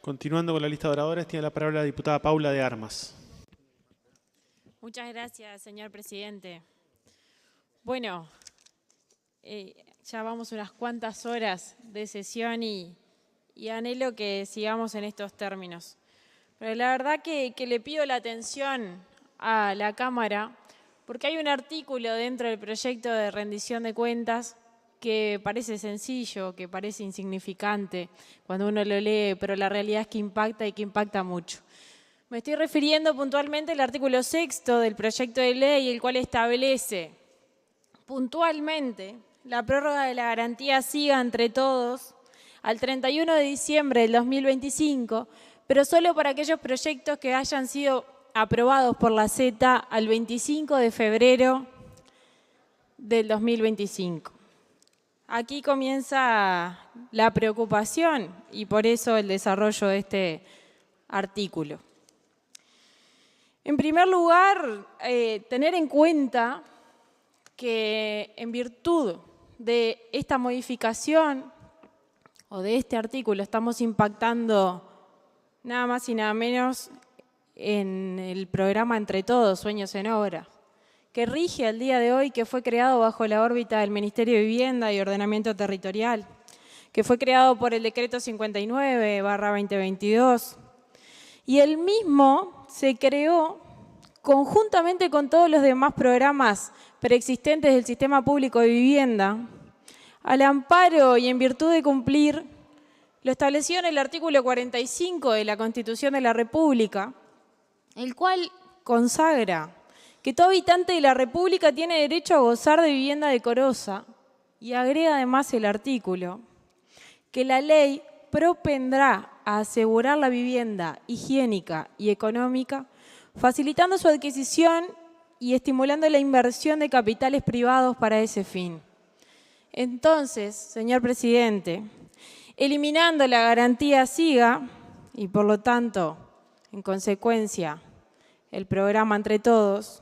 Continuando con la lista de oradores, tiene la palabra la diputada Paula de Armas. Muchas gracias, señor presidente. Bueno, ya vamos unas cuantas horas de sesión y anhelo que sigamos en estos términos. Pero la verdad que le pido la atención a la Cámara porque hay un artículo dentro del proyecto de rendición de cuentas que parece sencillo, que parece insignificante cuando uno lo lee, pero la realidad es que impacta y que impacta mucho. Me estoy refiriendo puntualmente al artículo 6º del proyecto de ley, el cual establece puntualmente la prórroga de la garantía SIGA entre todos al 31 de diciembre del 2025, pero solo para aquellos proyectos que hayan sido aprobados por la Z al 25 de febrero del 2025. Aquí comienza la preocupación y por eso el desarrollo de este artículo. En primer lugar, tener en cuenta que en virtud de esta modificación o de este artículo estamos impactando nada más y nada menos en el programa Entre Todos, Sueños en Obra, que rige al día de hoy, que fue creado bajo la órbita del Ministerio de Vivienda y Ordenamiento Territorial, que fue creado por el Decreto 59/2022. Y el mismo se creó conjuntamente con todos los demás programas preexistentes del Sistema Público de Vivienda, al amparo y en virtud de cumplir lo establecido en el artículo 45 de la Constitución de la República, el cual consagra que todo habitante de la República tiene derecho a gozar de vivienda decorosa, y agrega además el artículo que la ley propendrá a asegurar la vivienda higiénica y económica, facilitando su adquisición y estimulando la inversión de capitales privados para ese fin. Entonces, señor presidente, eliminando la garantía SIGA y por lo tanto, en consecuencia, el programa Entre Todos,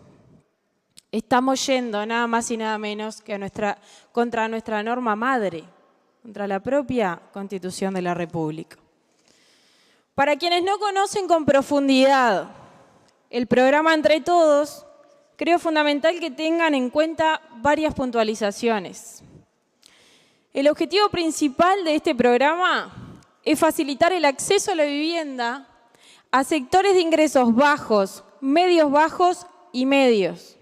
estamos yendo nada más y nada menos que contra nuestra norma madre, contra la propia Constitución de la República. Para quienes no conocen con profundidad el programa Entre Todos, creo fundamental que tengan en cuenta varias puntualizaciones. El objetivo principal de este programa es facilitar el acceso a la vivienda a sectores de ingresos bajos, medios bajos y medios.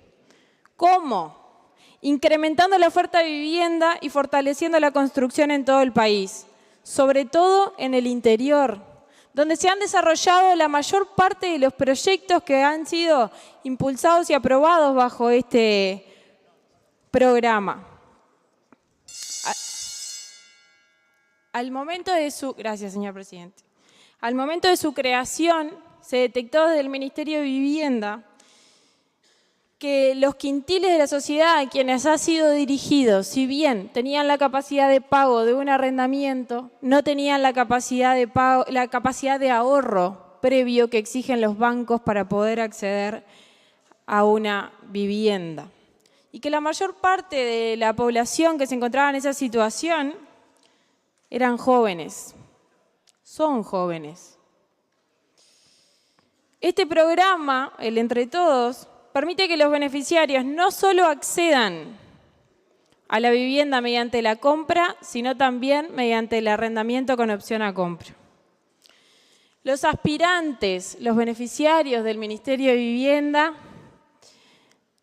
¿Cómo? Incrementando la oferta de vivienda y fortaleciendo la construcción en todo el país, sobre todo en el interior, donde se han desarrollado la mayor parte de los proyectos que han sido impulsados y aprobados bajo este programa. Gracias, señor presidente. Al momento de su creación, se detectó desde el Ministerio de Vivienda que los quintiles de la sociedad a quienes ha sido dirigidos, si bien tenían la capacidad de pago de un arrendamiento, no tenían la capacidad de ahorro previo que exigen los bancos para poder acceder a una vivienda. Y que la mayor parte de la población que se encontraba en esa situación eran jóvenes, son jóvenes. Este programa, el Entre Todos, permite que los beneficiarios no solo accedan a la vivienda mediante la compra, sino también mediante el arrendamiento con opción a compra. Los aspirantes, los beneficiarios del Ministerio de Vivienda,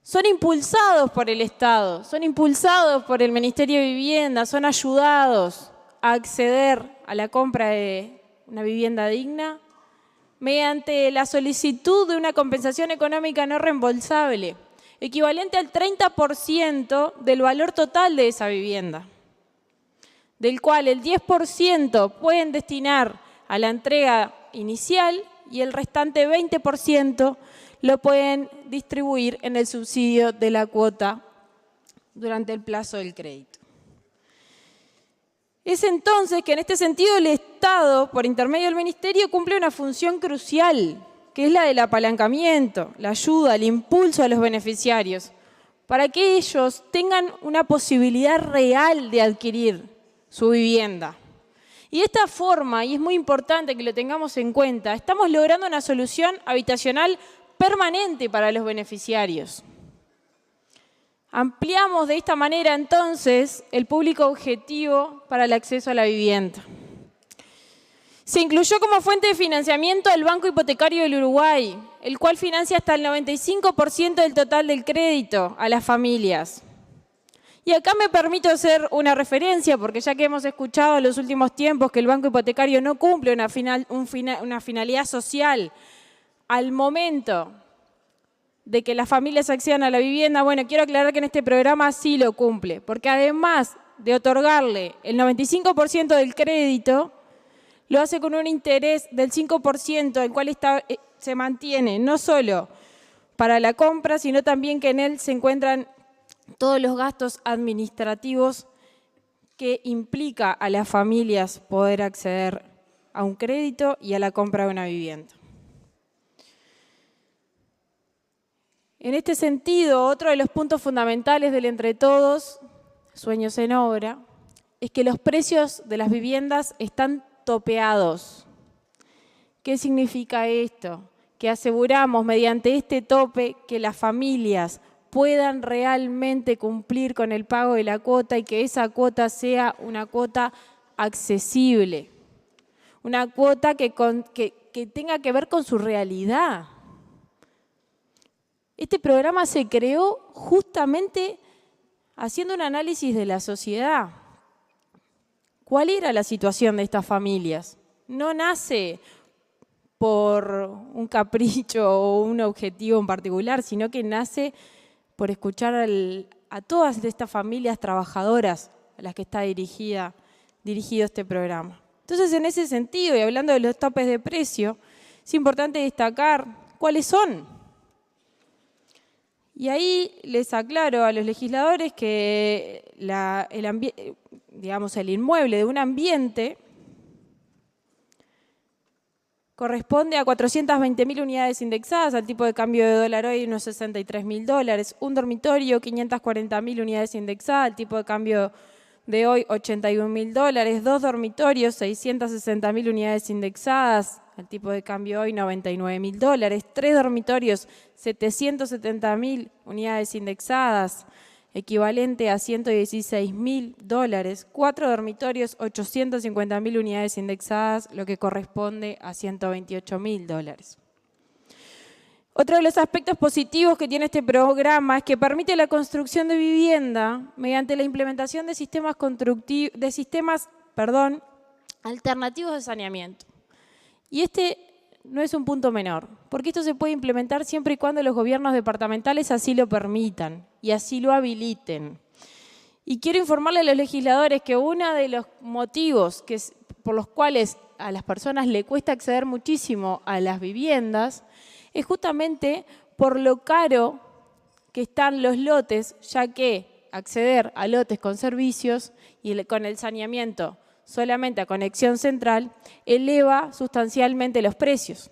son impulsados por el Estado, son impulsados por el Ministerio de Vivienda, son ayudados a acceder a la compra de una vivienda digna mediante la solicitud de una compensación económica no reembolsable, equivalente al 30% del valor total de esa vivienda, del cual el 10% pueden destinar a la entrega inicial y el restante 20% lo pueden distribuir en el subsidio de la cuota durante el plazo del crédito. Es entonces que en este sentido el Estado, por intermedio del Ministerio, cumple una función crucial, que es la del apalancamiento, la ayuda, el impulso a los beneficiarios, para que ellos tengan una posibilidad real de adquirir su vivienda. Y de esta forma, y es muy importante que lo tengamos en cuenta, estamos logrando una solución habitacional permanente para los beneficiarios. Ampliamos de esta manera entonces el público objetivo para el acceso a la vivienda. Se incluyó como fuente de financiamiento el Banco Hipotecario del Uruguay, el cual financia hasta el 95% del total del crédito a las familias. Y acá me permito hacer una referencia, porque ya que hemos escuchado en los últimos tiempos que el Banco Hipotecario no cumple una finalidad social al momento de que las familias accedan a la vivienda, bueno, quiero aclarar que en este programa sí lo cumple, porque además de otorgarle el 95% del crédito, lo hace con un interés del 5%, el cual se mantiene no solo para la compra, sino también que en él se encuentran todos los gastos administrativos que implica a las familias poder acceder a un crédito y a la compra de una vivienda. En este sentido, otro de los puntos fundamentales del Entre Todos, Sueños en Obra, es que los precios de las viviendas están topeados. ¿Qué significa esto? Que aseguramos mediante este tope que las familias puedan realmente cumplir con el pago de la cuota y que esa cuota sea una cuota accesible, una cuota que tenga que ver con su realidad. Este programa se creó justamente haciendo un análisis de la sociedad. ¿Cuál era la situación de estas familias? No nace por un capricho o un objetivo en particular, sino que nace por escuchar a todas estas familias trabajadoras a las que está dirigido este programa. Entonces, en ese sentido, y hablando de los topes de precio, es importante destacar cuáles son. Y ahí les aclaro a los legisladores que el inmueble de un ambiente corresponde a 420.000 unidades indexadas al tipo de cambio de dólar hoy, unos $63.000. Un dormitorio, 540.000 unidades indexadas al tipo de cambio de hoy, $81.000. Dos dormitorios, 660.000 unidades indexadas al tipo de cambio hoy, $99.000. Tres dormitorios, 770.000 unidades indexadas, equivalente a $116.000. Cuatro dormitorios, 850.000 unidades indexadas, lo que corresponde a $128.000. Otro de los aspectos positivos que tiene este programa es que permite la construcción de vivienda mediante la implementación de sistemas alternativos de saneamiento. Y este no es un punto menor, porque esto se puede implementar siempre y cuando los gobiernos departamentales así lo permitan y así lo habiliten. Y quiero informarle a los legisladores que uno de los motivos por los cuales a las personas le cuesta acceder muchísimo a las viviendas es justamente por lo caro que están los lotes, ya que acceder a lotes con servicios y con el saneamiento solamente a conexión central, eleva sustancialmente los precios.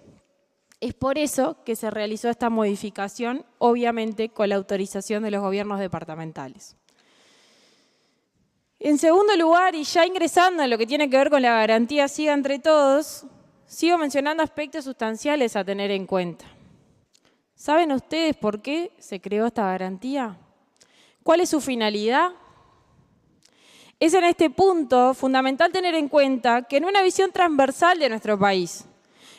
Es por eso que se realizó esta modificación, obviamente con la autorización de los gobiernos departamentales. En segundo lugar, y ya ingresando en lo que tiene que ver con la garantía Siga Entre Todos, sigo mencionando aspectos sustanciales a tener en cuenta. ¿Saben ustedes por qué se creó esta garantía? ¿Cuál es su finalidad? Es en este punto fundamental tener en cuenta que en una visión transversal de nuestro país,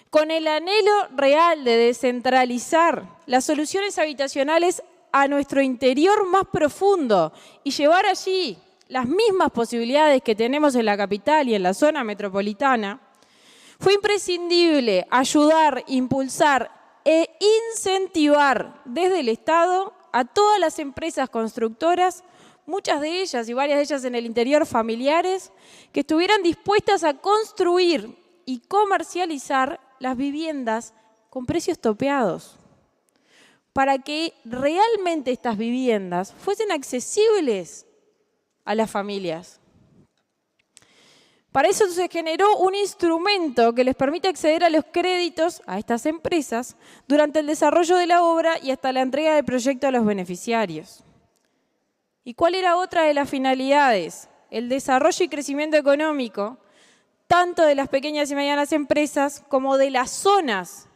con el anhelo real de descentralizar las soluciones habitacionales a nuestro interior más profundo y llevar allí las mismas posibilidades que tenemos en la capital y en la zona metropolitana, fue imprescindible ayudar, impulsar e incentivar desde el Estado a todas las empresas constructoras, muchas de ellas y varias de ellas en el interior familiares, que estuvieran dispuestas a construir y comercializar las viviendas con precios topeados, para que realmente estas viviendas fuesen accesibles a las familias. Para eso se generó un instrumento que les permite acceder a los créditos a estas empresas durante el desarrollo de la obra y hasta la entrega del proyecto a los beneficiarios. ¿Y cuál era otra de las finalidades? El desarrollo y crecimiento económico tanto de las pequeñas y medianas empresas como de las zonas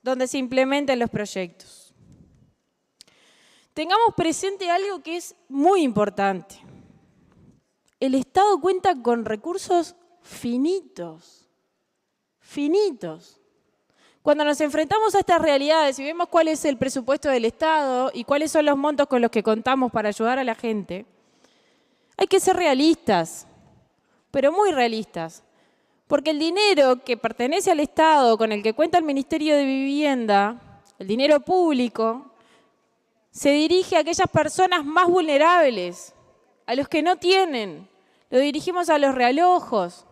donde se implementen los proyectos. Tengamos presente algo que es muy importante. El Estado cuenta con recursos finitos. Cuando nos enfrentamos a estas realidades y vemos cuál es el presupuesto del Estado y cuáles son los montos con los que contamos para ayudar a la gente, hay que ser realistas, pero muy realistas. Porque el dinero que pertenece al Estado, con el que cuenta el Ministerio de Vivienda, el dinero público, se dirige a aquellas personas más vulnerables, a los que no tienen. Lo dirigimos a los realojos.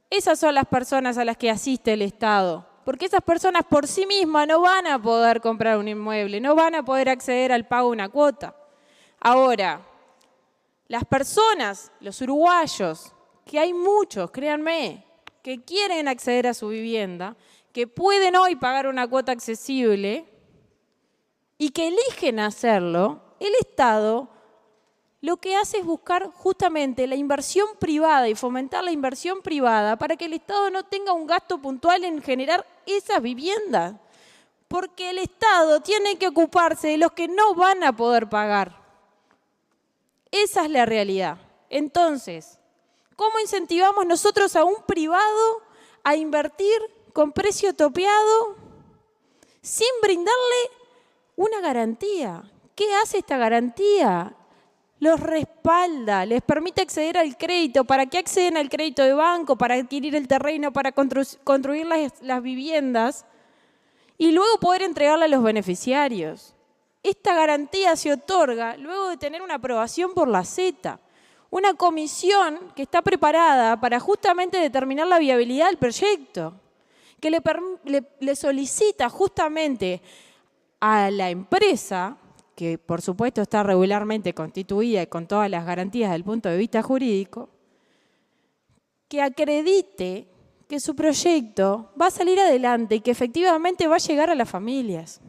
Esas son las personas a las que asiste el Estado, porque esas personas por sí mismas no van a poder comprar un inmueble, no van a poder acceder al pago de una cuota. Ahora, las personas, los uruguayos, que hay muchos, créanme, que quieren acceder a su vivienda, que pueden hoy pagar una cuota accesible y que eligen hacerlo, el Estado lo que hace es buscar justamente la inversión privada y fomentar la inversión privada para que el Estado no tenga un gasto puntual en generar esas viviendas. Porque el Estado tiene que ocuparse de los que no van a poder pagar. Esa es la realidad. Entonces, ¿cómo incentivamos nosotros a un privado a invertir con precio topeado sin brindarle una garantía? ¿Qué hace esta garantía? Los respalda, les permite acceder al crédito. ¿Para qué acceden al crédito de banco? Para adquirir el terreno, para construir las viviendas y luego poder entregarla a los beneficiarios. Esta garantía se otorga luego de tener una aprobación por la Z, una comisión que está preparada para justamente determinar la viabilidad del proyecto, que le solicita justamente a la empresa, que por supuesto está regularmente constituida y con todas las garantías desde el punto de vista jurídico, que acredite que su proyecto va a salir adelante y que efectivamente va a llegar a las familias.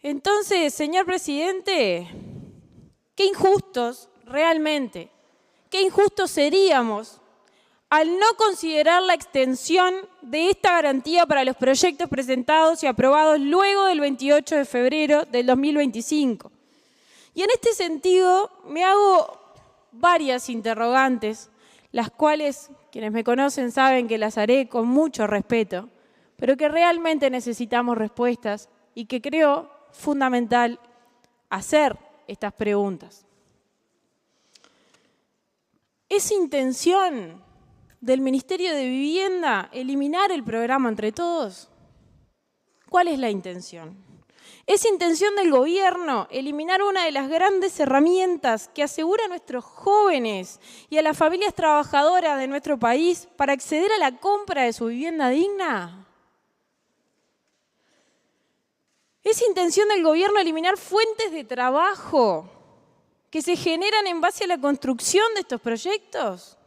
Entonces, señor presidente, qué injustos realmente, qué injustos seríamos al no considerar la extensión de esta garantía para los proyectos presentados y aprobados luego del 28 de febrero del 2025. Y en este sentido me hago varias interrogantes, las cuales quienes me conocen saben que las haré con mucho respeto, pero que realmente necesitamos respuestas y que creo fundamental hacer estas preguntas. ¿Es intención del Ministerio de Vivienda eliminar el programa Entre Todos? ¿Cuál es la intención? ¿Es intención del gobierno eliminar una de las grandes herramientas que asegura a nuestros jóvenes y a las familias trabajadoras de nuestro país para acceder a la compra de su vivienda digna? ¿Es intención del gobierno eliminar fuentes de trabajo que se generan en base a la construcción de estos proyectos?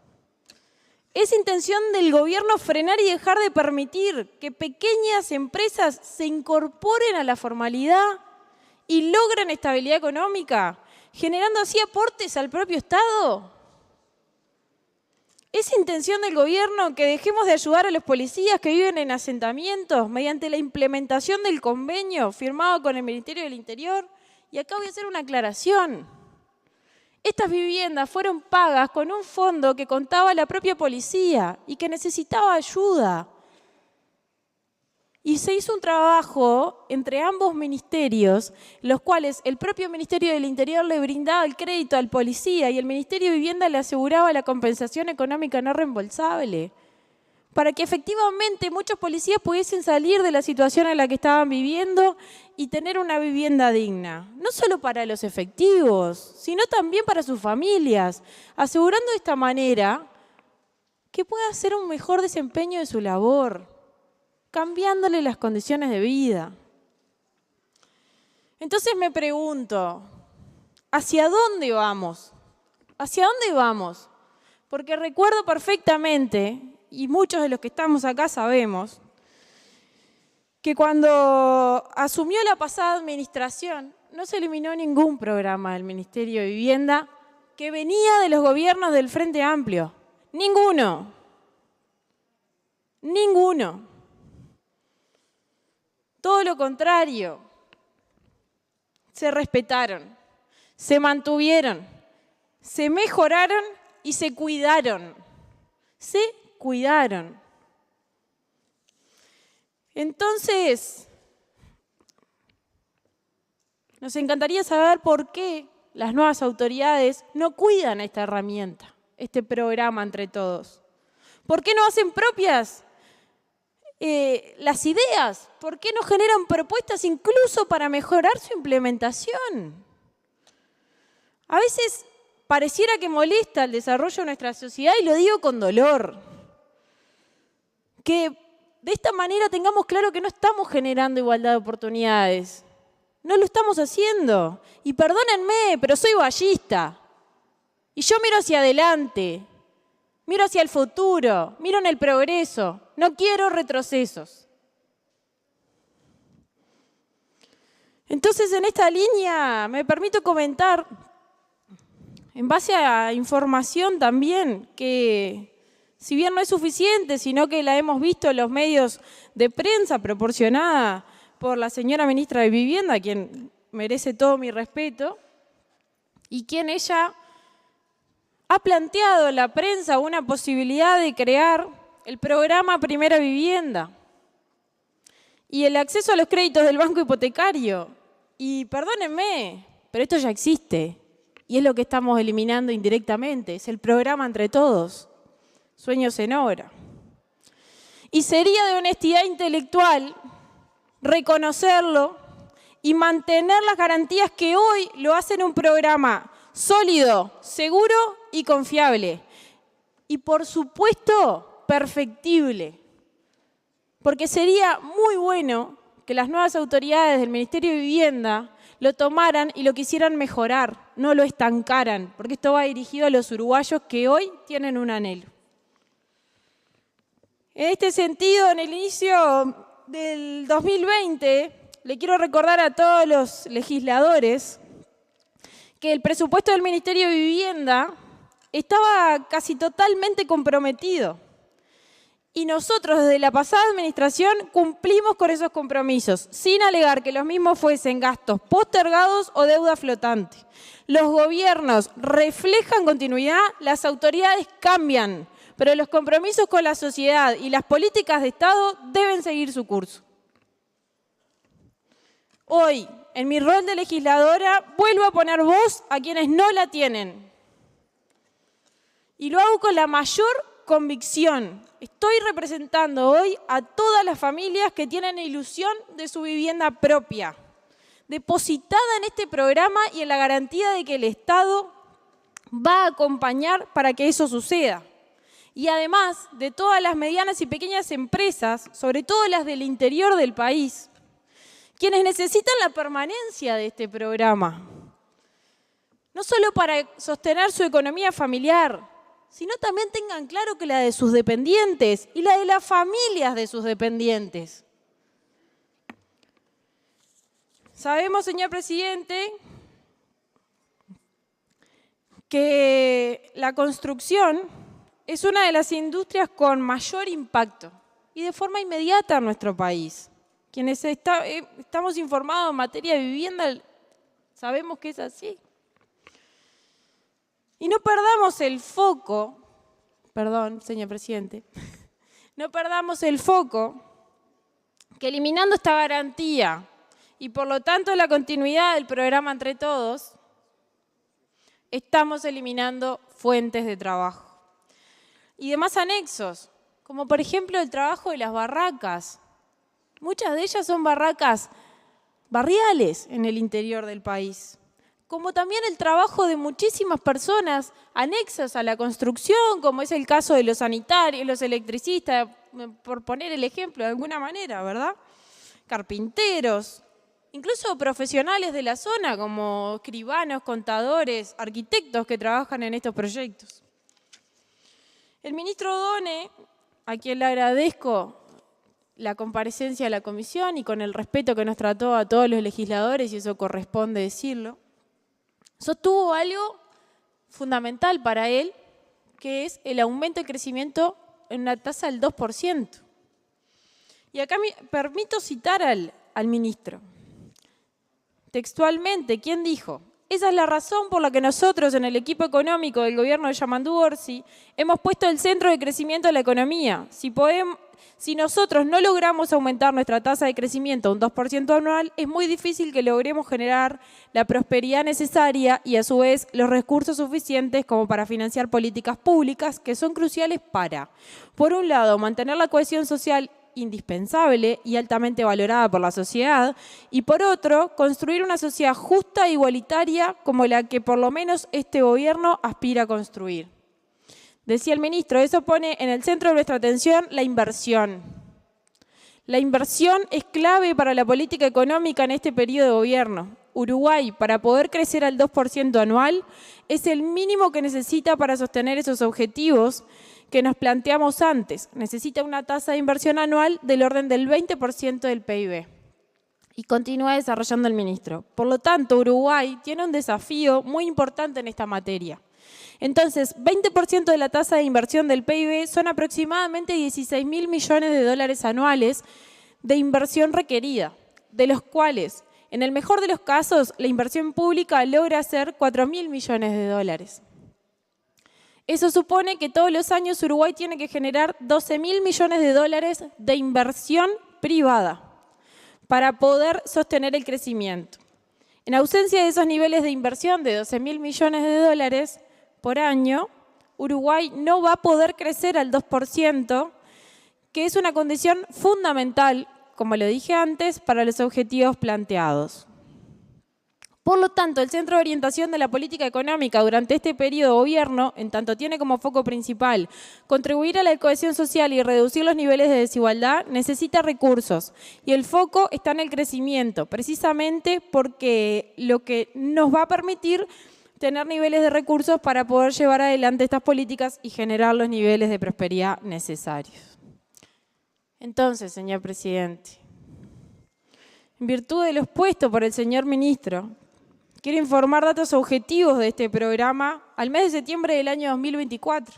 ¿Es intención del gobierno frenar y dejar de permitir que pequeñas empresas se incorporen a la formalidad y logren estabilidad económica, generando así aportes al propio Estado? ¿Es intención del gobierno que dejemos de ayudar a los policías que viven en asentamientos mediante la implementación del convenio firmado con el Ministerio del Interior? Y acá voy a hacer una aclaración. Estas viviendas fueron pagas con un fondo que contaba la propia policía y que necesitaba ayuda. Y se hizo un trabajo entre ambos ministerios, los cuales el propio Ministerio del Interior le brindaba el crédito al policía y el Ministerio de Vivienda le aseguraba la compensación económica no reembolsable, para que efectivamente muchos policías pudiesen salir de la situación en la que estaban viviendo y tener una vivienda digna. No solo para los efectivos, sino también para sus familias, asegurando de esta manera que pueda hacer un mejor desempeño de su labor, cambiándole las condiciones de vida. Entonces me pregunto, ¿hacia dónde vamos? ¿Hacia dónde vamos? Porque recuerdo perfectamente, y muchos de los que estamos acá sabemos, que cuando asumió la pasada administración no se eliminó ningún programa del Ministerio de Vivienda que venía de los gobiernos del Frente Amplio. Ninguno. Ninguno. Todo lo contrario. Se respetaron, se mantuvieron, se mejoraron y se cuidaron. Se cuidaron. Entonces, nos encantaría saber por qué las nuevas autoridades no cuidan esta herramienta, este programa entre todos. ¿Por qué no hacen propias las ideas? ¿Por qué no generan propuestas incluso para mejorar su implementación? A veces pareciera que molesta el desarrollo de nuestra sociedad, y lo digo con dolor. Que de esta manera tengamos claro que no estamos generando igualdad de oportunidades. No lo estamos haciendo. Y perdónenme, pero soy ballista. Y yo miro hacia adelante, miro hacia el futuro, miro en el progreso. No quiero retrocesos. Entonces, en esta línea me permito comentar, en base a información también, que si bien no es suficiente, sino que la hemos visto en los medios de prensa proporcionada por la señora ministra de Vivienda, quien merece todo mi respeto, y quien ella ha planteado en la prensa una posibilidad de crear el programa Primera Vivienda y el acceso a los créditos del banco hipotecario. Y perdónenme, pero esto ya existe y es lo que estamos eliminando indirectamente, es el programa Entre Todos, Sueños en Obra. Y sería de honestidad intelectual reconocerlo y mantener las garantías que hoy lo hacen un programa sólido, seguro y confiable. Y por supuesto, perfectible. Porque sería muy bueno que las nuevas autoridades del Ministerio de Vivienda lo tomaran y lo quisieran mejorar, no lo estancaran, porque esto va dirigido a los uruguayos que hoy tienen un anhelo. En este sentido, en el inicio del 2020, le quiero recordar a todos los legisladores que el presupuesto del Ministerio de Vivienda estaba casi totalmente comprometido. Y nosotros, desde la pasada administración, cumplimos con esos compromisos, sin alegar que los mismos fuesen gastos postergados o deuda flotante. Los gobiernos reflejan continuidad, las autoridades cambian, pero los compromisos con la sociedad y las políticas de Estado deben seguir su curso. Hoy, en mi rol de legisladora, vuelvo a poner voz a quienes no la tienen. Y lo hago con la mayor convicción. Estoy representando hoy a todas las familias que tienen ilusión de su vivienda propia, depositada en este programa y en la garantía de que el Estado va a acompañar para que eso suceda. Y además de todas las medianas y pequeñas empresas, sobre todo las del interior del país, quienes necesitan la permanencia de este programa, no solo para sostener su economía familiar, sino también tengan claro que la de sus dependientes y la de las familias de sus dependientes. Sabemos, señor presidente, que la construcción es una de las industrias con mayor impacto y de forma inmediata en nuestro país. Quienes estamos informados en materia de vivienda sabemos que es así. Y no perdamos el foco, perdón, señor presidente, no perdamos el foco que eliminando esta garantía y por lo tanto la continuidad del programa Entre Todos, estamos eliminando fuentes de trabajo. Y demás anexos, como por ejemplo el trabajo de las barracas. Muchas de ellas son barracas barriales en el interior del país. Como también el trabajo de muchísimas personas anexas a la construcción, como es el caso de los sanitarios, los electricistas, por poner el ejemplo de alguna manera, ¿verdad? Carpinteros, incluso profesionales de la zona, como escribanos, contadores, arquitectos que trabajan en estos proyectos. El ministro Odone, a quien le agradezco la comparecencia a la comisión y con el respeto que nos trató a todos los legisladores, y eso corresponde decirlo, sostuvo algo fundamental para él, que es el aumento del crecimiento en una tasa del 2%. Y acá me permito citar al ministro. Textualmente, ¿quién dijo? Esa es la razón por la que nosotros en el equipo económico del gobierno de Yamandu Orsi hemos puesto el centro de crecimiento de la economía. Si nosotros no logramos aumentar nuestra tasa de crecimiento a un 2% anual, es muy difícil que logremos generar la prosperidad necesaria y a su vez los recursos suficientes como para financiar políticas públicas que son cruciales para, por un lado, mantener la cohesión social indispensable y altamente valorada por la sociedad, y por otro, construir una sociedad justa e igualitaria como la que por lo menos este gobierno aspira a construir. Decía el ministro, eso pone en el centro de nuestra atención la inversión. La inversión es clave para la política económica en este periodo de gobierno. Uruguay, para poder crecer al 2% anual, es el mínimo que necesita para sostener esos objetivos que nos planteamos antes. Necesita una tasa de inversión anual del orden del 20% del PIB. Y continúa desarrollando el ministro. Por lo tanto, Uruguay tiene un desafío muy importante en esta materia. Entonces, 20% de la tasa de inversión del PIB son aproximadamente 16.000 millones de dólares anuales de inversión requerida, de los cuales, en el mejor de los casos, la inversión pública logra ser 4.000 millones de dólares. Eso supone que todos los años Uruguay tiene que generar 12.000 millones de dólares de inversión privada para poder sostener el crecimiento. En ausencia de esos niveles de inversión de 12.000 millones de dólares por año, Uruguay no va a poder crecer al 2%, que es una condición fundamental, como lo dije antes, para los objetivos planteados. Por lo tanto, el Centro de Orientación de la Política Económica durante este periodo de gobierno, en tanto tiene como foco principal contribuir a la cohesión social y reducir los niveles de desigualdad, necesita recursos. Y el foco está en el crecimiento, precisamente porque lo que nos va a permitir tener niveles de recursos para poder llevar adelante estas políticas y generar los niveles de prosperidad necesarios. Entonces, señor presidente, en virtud de lo expuesto por el señor ministro, quiero informar datos objetivos de este programa al mes de septiembre del año 2024.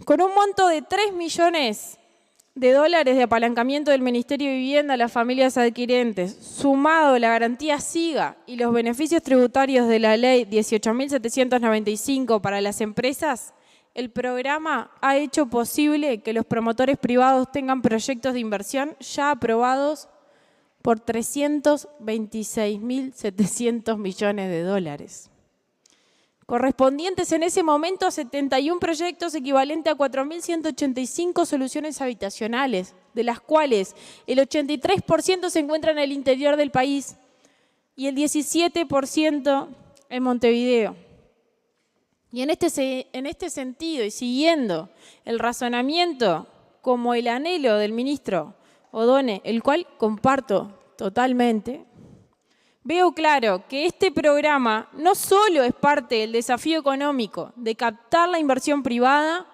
Con un monto de 3 millones de dólares de apalancamiento del Ministerio de Vivienda a las familias adquirentes, sumado la garantía SIGA y los beneficios tributarios de la ley 18.795 para las empresas, el programa ha hecho posible que los promotores privados tengan proyectos de inversión ya aprobados por 326.700 millones de dólares, correspondientes en ese momento a 71 proyectos equivalentes a 4.185 soluciones habitacionales, de las cuales el 83% se encuentra en el interior del país y el 17% en Montevideo. Y en este sentido, y siguiendo el razonamiento como el anhelo del ministro Odone, el cual comparto totalmente, veo claro que este programa no solo es parte del desafío económico de captar la inversión privada,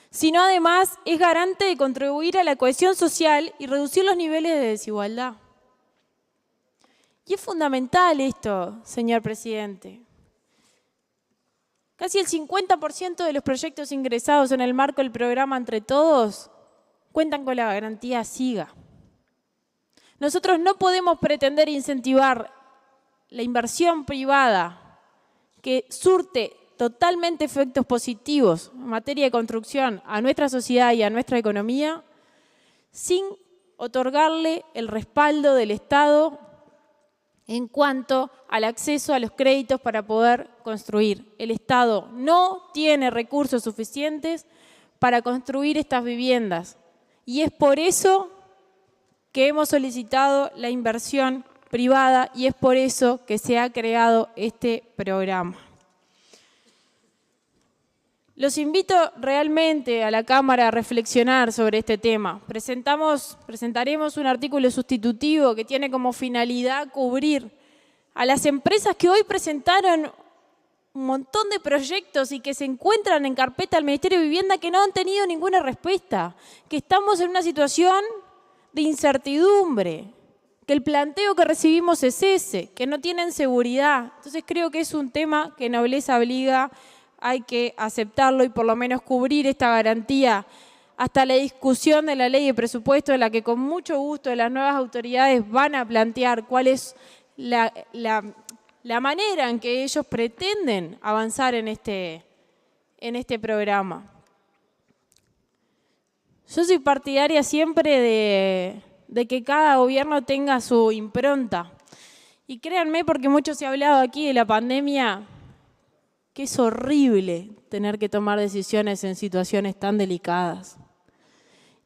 sino además es garante de contribuir a la cohesión social y reducir los niveles de desigualdad. Y es fundamental esto, señor presidente. Casi el 50% de los proyectos ingresados en el marco del programa Entre Todos cuentan con la garantía SIGA. Nosotros no podemos pretender incentivar la inversión privada que surte totalmente efectos positivos en materia de construcción a nuestra sociedad y a nuestra economía sin otorgarle el respaldo del Estado en cuanto al acceso a los créditos para poder construir. El Estado no tiene recursos suficientes para construir estas viviendas y es por eso que hemos solicitado la inversión privada y es por eso que se ha creado este programa. Los invito realmente a la Cámara a reflexionar sobre este tema. Presentaremos un artículo sustitutivo que tiene como finalidad cubrir a las empresas que hoy presentaron un montón de proyectos y que se encuentran en carpeta del Ministerio de Vivienda que no han tenido ninguna respuesta, que estamos en una situación de incertidumbre, que el planteo que recibimos es ese, que no tienen seguridad. Entonces creo que es un tema que Nobleza Obliga, hay que aceptarlo y por lo menos cubrir esta garantía hasta la discusión de la ley de presupuesto, en la que con mucho gusto las nuevas autoridades van a plantear cuál es la manera en que ellos pretenden avanzar en este programa. Yo soy partidaria siempre de que cada gobierno tenga su impronta. Y créanme, porque mucho se ha hablado aquí de la pandemia, que es horrible tener que tomar decisiones en situaciones tan delicadas.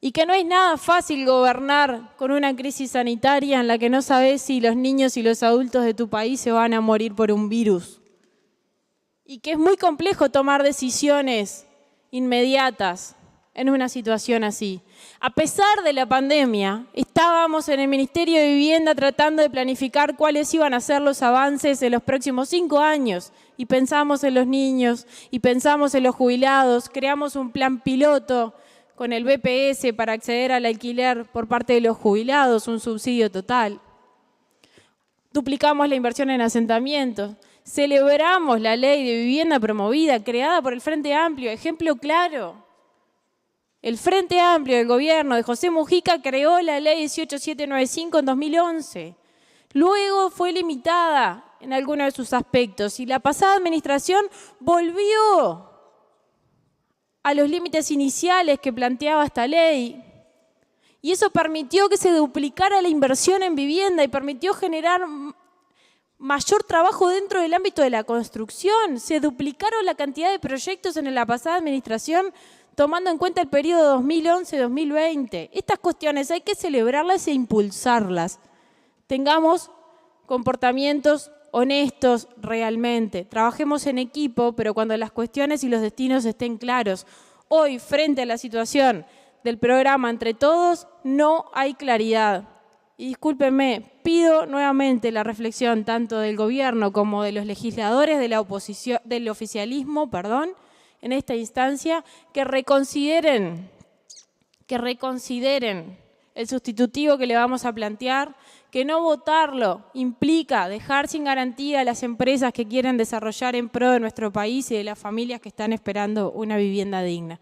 Y que no es nada fácil gobernar con una crisis sanitaria en la que no sabes si los niños y los adultos de tu país se van a morir por un virus. Y que es muy complejo tomar decisiones inmediatas en una situación así. A pesar de la pandemia, estábamos en el Ministerio de Vivienda tratando de planificar cuáles iban a ser los avances en los próximos 5 años. Y pensamos en los niños, y pensamos en los jubilados, creamos un plan piloto con el BPS para acceder al alquiler por parte de los jubilados, un subsidio total. Duplicamos la inversión en asentamientos. Celebramos la ley de vivienda promovida, creada por el Frente Amplio, ejemplo claro. El Frente Amplio del gobierno de José Mujica creó la ley 18795 en 2011. Luego fue limitada en algunos de sus aspectos y la pasada administración volvió a los límites iniciales que planteaba esta ley. Y eso permitió que se duplicara la inversión en vivienda y permitió generar mayor trabajo dentro del ámbito de la construcción. Se duplicaron la cantidad de proyectos en la pasada administración tomando en cuenta el periodo 2011-2020. Estas cuestiones hay que celebrarlas e impulsarlas. Tengamos comportamientos honestos realmente. Trabajemos en equipo, pero cuando las cuestiones y los destinos estén claros. Hoy, frente a la situación del programa Entre Todos, no hay claridad. Y discúlpenme, pido nuevamente la reflexión tanto del gobierno como de los legisladores de la oposición, del oficialismo, en esta instancia, que reconsideren el sustitutivo que le vamos a plantear, que no votarlo implica dejar sin garantía a las empresas que quieren desarrollar en pro de nuestro país y de las familias que están esperando una vivienda digna.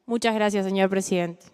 Muchas gracias, señor presidente.